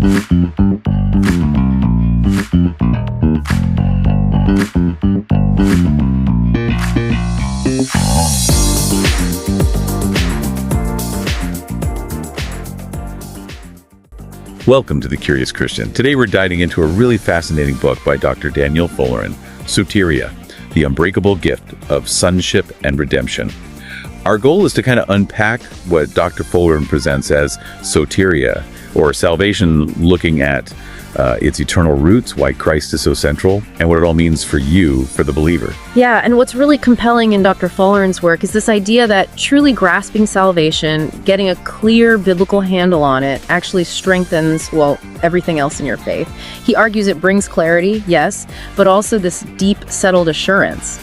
Welcome to The Curious Christian. Today we're diving into a really fascinating book by Dr. Daniel Fullerin, SOTERIA, The Unbreakable Gift of Sonship and Redemption. Our goal is to kind of unpack what Dr. Fullerin presents as soteria, or salvation, looking at its eternal roots, why Christ is so central, and what it all means for you, for the believer. Yeah, and what's really compelling in Dr. Fullerin's work is this idea that truly grasping salvation, getting a clear biblical handle on it, actually strengthens, well, everything else in your faith. He argues it brings clarity, yes, but also this deep, settled assurance.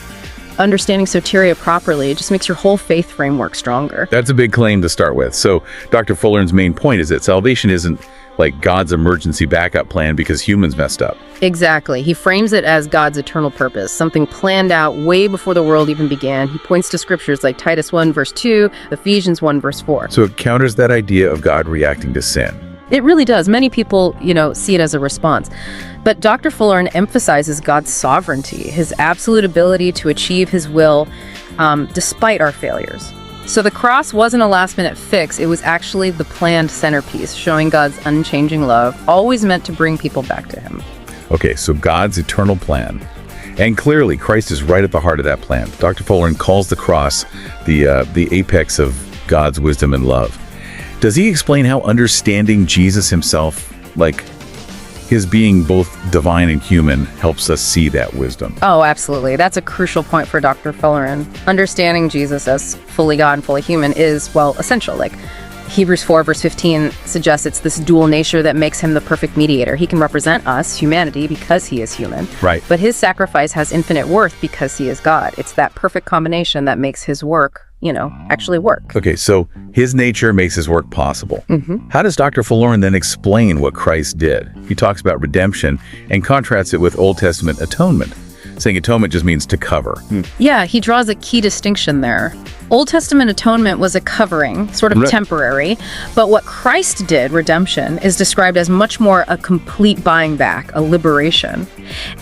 Understanding soteria properly just makes your whole faith framework stronger. That's a big claim to start with. So Dr. Fullerin's main point is that salvation isn't like God's emergency backup plan because humans messed up. Exactly. He frames it as God's eternal purpose, something planned out way before the world even began. He points to scriptures like Titus 1 verse 2, Ephesians 1 verse 4. So it counters that idea of God reacting to sin. It really does. Many people, see it as a response. But Dr. Fullerin emphasizes God's sovereignty, his absolute ability to achieve his will despite our failures. So the cross wasn't a last-minute fix. It was actually the planned centerpiece, showing God's unchanging love, always meant to bring people back to him. Okay, so God's eternal plan. And clearly, Christ is right at the heart of that plan. Dr. Fullerin calls the cross the apex of God's wisdom and love. Does he explain how understanding Jesus himself, like his being both divine and human, helps us see that wisdom? Oh, absolutely. That's a crucial point for Dr. Fullerin. Understanding Jesus as fully God and fully human is, well, essential. Like Hebrews 4 verse 15 suggests it's this dual nature that makes him the perfect mediator. He can represent us, humanity, because he is human. Right. But his sacrifice has infinite worth because he is God. It's that perfect combination that makes his work actually work. Okay, so his nature makes his work possible. Mm-hmm. How does Dr. Fullerin then explain what Christ did? He talks about redemption and contrasts it with Old Testament atonement, saying atonement just means to cover. Yeah, he draws a key distinction there. Old Testament atonement was a covering, sort of temporary, but what Christ did, redemption, is described as much more a complete buying back, a liberation.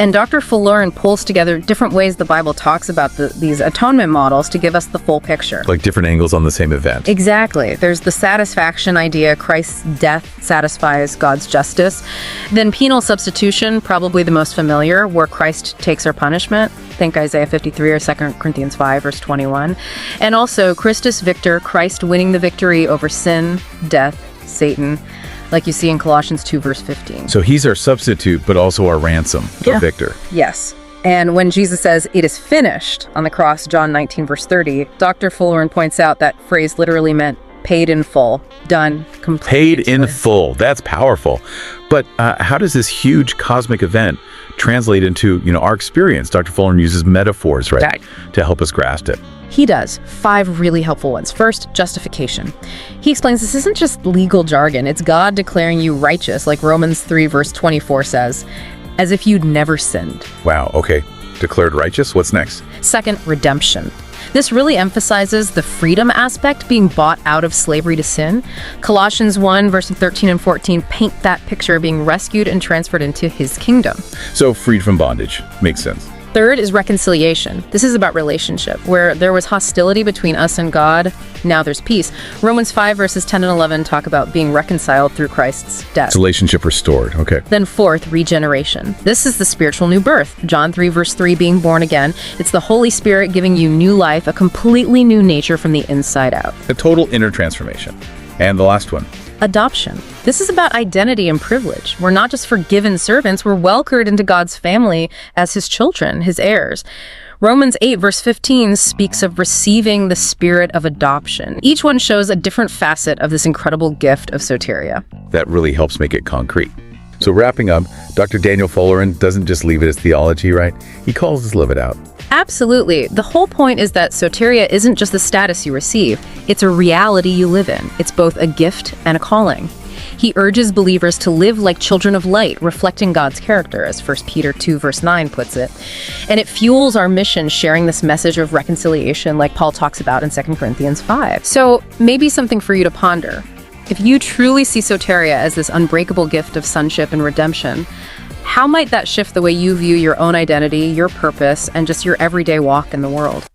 And Dr. Fullerin pulls together different ways the Bible talks about these atonement models to give us the full picture. Like different angles on the same event. Exactly. There's the satisfaction idea, Christ's death satisfies God's justice. Then penal substitution, probably the most familiar, where Christ takes our punishment. Think Isaiah 53 or 2 Corinthians 5 verse 21. And also Christus Victor, Christ winning the victory over sin, death, Satan, like you see in Colossians 2 verse 15. So he's our substitute, but also our ransom, our victor. Yes. And when Jesus says, "It is finished," on the cross, John 19 verse 30, Dr. Fullerin points out that phrase literally meant paid in full, done, complete. Paid in full. That's powerful. But how does this huge cosmic event translate into, our experience? Dr. Fullerin uses metaphors, right, to help us grasp it. He does. 5 really helpful ones. First, justification. He explains this isn't just legal jargon. It's God declaring you righteous, like Romans 3 verse 24 says, as if you'd never sinned. Wow, okay. Declared righteous? What's next? Second, redemption. This really emphasizes the freedom aspect, being bought out of slavery to sin. Colossians 1 verses 13 and 14 paint that picture of being rescued and transferred into his kingdom. So freed from bondage. Makes sense. Third is reconciliation. This is about relationship. Where there was hostility between us and God, now there's peace. Romans 5 verses 10 and 11 talk about being reconciled through Christ's death. Relationship restored. Okay. Then fourth, regeneration. This is the spiritual new birth. John 3 verse 3, being born again. It's the Holy Spirit giving you new life, a completely new nature from the inside out. A total inner transformation. And the last one. Adoption. This is about identity and privilege. We're not just forgiven servants, we're welcomed into God's family as his children, his heirs. Romans 8 verse 15 speaks of receiving the spirit of adoption. Each one shows a different facet of this incredible gift of soteria. That really helps make it concrete. So wrapping up, Dr. Daniel Fullerin doesn't just leave it as theology, right? He calls us to live it out. Absolutely. The whole point is that soteria isn't just a status you receive. It's a reality you live in. It's both a gift and a calling. He urges believers to live like children of light, reflecting God's character, as 1 Peter 2 verse 9 puts it. And it fuels our mission, sharing this message of reconciliation like Paul talks about in 2 Corinthians 5. So maybe something for you to ponder. If you truly see soteria as this unbreakable gift of sonship and redemption, how might that shift the way you view your own identity, your purpose, and just your everyday walk in the world?